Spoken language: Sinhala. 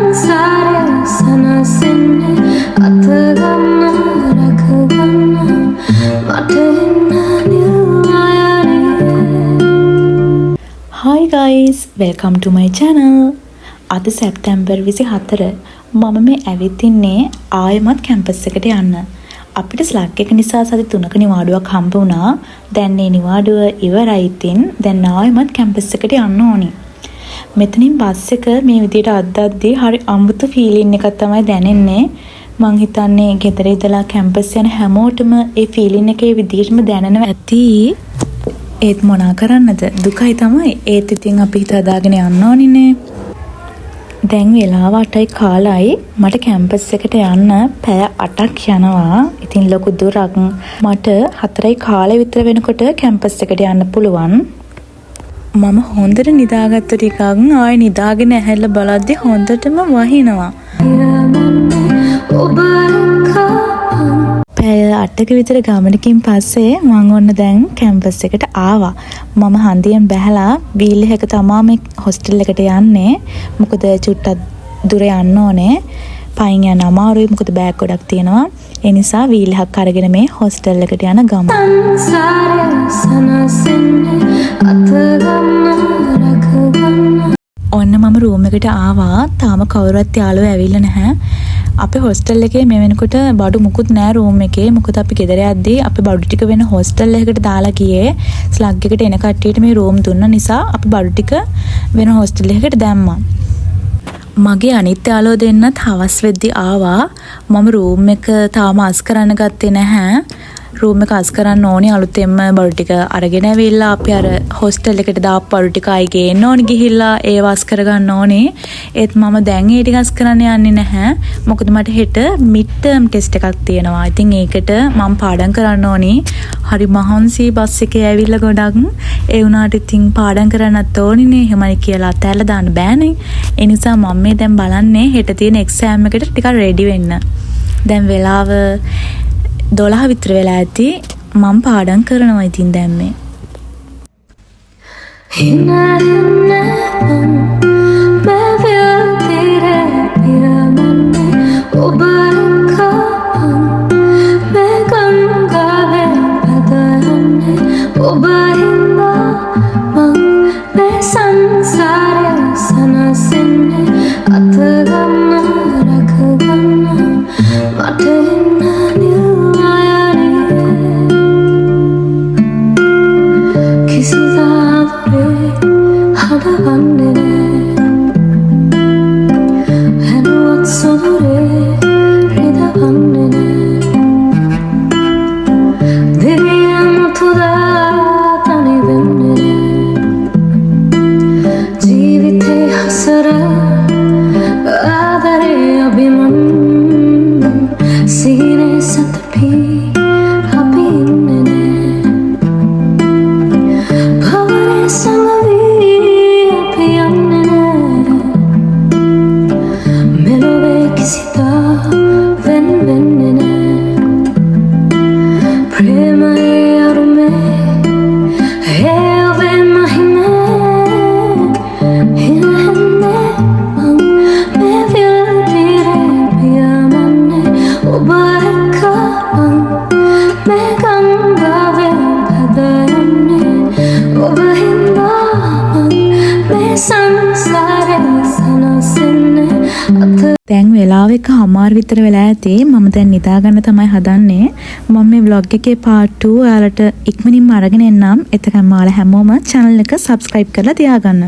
සංසාරය සනසෙන්නේ අත ගන්න රැක ගන්න මට එන්න නිර්වායනේ. Hi guys, welcome to my channel. අද සැප්තැම්බර් 24 මම මේ ඇවිත් ආයෙමත් කැම්පස් එකට යන්න. අපිට ස්ලග් එක නිසා සති 3ක නිවාඩුවක් හම්බ වුණා. දැන් මේ නිවාඩුව ඉවරයි. ඉතින් දැන් ආයෙමත් කැම්පස් එකට යන්න ඕනි. මෙතනින් බස් එක මේ විදියට අද්දද්දී හරි අමුතු ෆීලිං එකක් තමයි දැනෙන්නේ. මං හිතන්නේ ගෙදර ඉඳලා කැම්පස් යන හැමෝටම ඒ ෆීලිං එකේ විදියටම දැනෙනවා ඇති. ඒත් මොනා කරන්නද? දුකයි තමයි. ඒත් ඉතින් අපි හිත හදාගෙන යන්න ඕනිනේ. දැන් වෙලාව 8යි කාලයි. මට කැම්පස් එකට යන්න පැය 8ක් යනවා. ඉතින් ලොකු දුරක්. මට 4යි කාලේ විතර වෙනකොට කැම්පස් එකට යන්න පුළුවන්. මම හොඳට නිදාගත්ත ටිකක් ආයෙ නිදාගෙන ඇහැල්ල බලද්දි හොඳටම වහිනවා. පැය 8ක විතර ගමනකින් පස්සේ මම ඔන්න දැන් කැම්පස් එකට ආවා. මම හන්දියෙන් බැහැලා වීල් එකක තමා මේ හොස්ටල් එකට යන්නේ. මොකද චුට්ටක් දුර යන්න ඕනේ. පයින් යන අමාරුයි මොකද බෑග් ගොඩක් තියෙනවා. ඒ නිසා වීල් එකක් අරගෙන මේ හොස්ටල් එකට යන ගමන. සංසාරය සනසෙන්නේ අත ගන්න රැක ගන්න. ඔන්න මම රූම් එකට ආවා. තාම කවුරුවත් යාළුවෝ ඇවිල්ලා නැහැ. අපේ හොස්ටල් එකේ මේ වෙනකොට බඩු මුකුත් නෑ රූම් එකේ. මොකද අපි ගෙදර යද්දී අපි බඩු ටික වෙන හොස්ටල් එකකට දාලා ගියේ. ස්ලග් එකට එන කට්ටියට මේ රූම් දුන්න නිසා අපි බඩු ටික වෙන හොස්ටල් එකකට දැම්මා. මගේ අනිත් යාළුවෝ දෙන්නත් හවස් වෙද්දි ආවා. මම රූම් එක තාම අස් කරන්න ගත්තේ නැහැ. රූම් එක අස් කරන්න ඕනි අලුතෙන්ම බඩු ටික අරගෙන ඇවිල්ලා අපි අර හොස්ටල් එකට දාපු බඩු ටික ආයි ගේන්න ඕනි ගිහිල්ලා ඒව අස් කරගන්න ඕනේ. ඒත් මම දැන් ඒ ටික අස් කරන්න යන්නේ නැහැ. මොකද මට හෙට මිඩ් ටර්ම් ටෙස්ට් එකක් තියෙනවා. ඉතින් ඒකට මම පාඩම් කරන්න ඕනි. හරි මහන්සි බස් එකේ ඇවිල්ලා ගොඩක්. ඒ වුණාට ඉතින් පාඩම් කරන්නත් ඕනිනේ. එහෙමයි කියලා අතෑරලා දාන්න බෑනේ. ඒ නිසා මම මේ දැන් බලන්නේ හෙට තියෙන එක්සෑම් එකට ටිකක් රෙඩි වෙන්න. දැන් වෙලාව 12 විතර වෙලා ඇති. මම පාඩම් කරනවා ඉතින් දැන් මේ. සංසාරය සනසෙන්නේ අත ගන්න රැක ගන්න මට එන්න නිර්වායනේ. කිසිදාදරේ හදවන්නේ නෑ හැනුවත් සොදුරේ රිදවන්නේ නෑ දෙවියන් තුදා තනි වෙන්නේ ජීවිතේ හසර ආදරේ අභිමන් සීනේ සතපි අපි ඉන්නේ භවනේ සංගවී අපි යන්නේ මෙලොවේ කිසිදා වෙන වෙන්නේ නෑ ප්‍රේමයේ අරුමේ හේවේ මහිමේ දැන් වෙලාව 1:00 විතර වෙලා ඇති. මම දැන් නිදා ගන්න තමයි හදන්නේ. මම මේ vlog එකේ part 2 ඔයාලට ඉක්මනින්ම අරගෙන එන්නම්. එතකන් ඔයාලා හැමෝම channel එක subscribe කරලා තියාගන්න.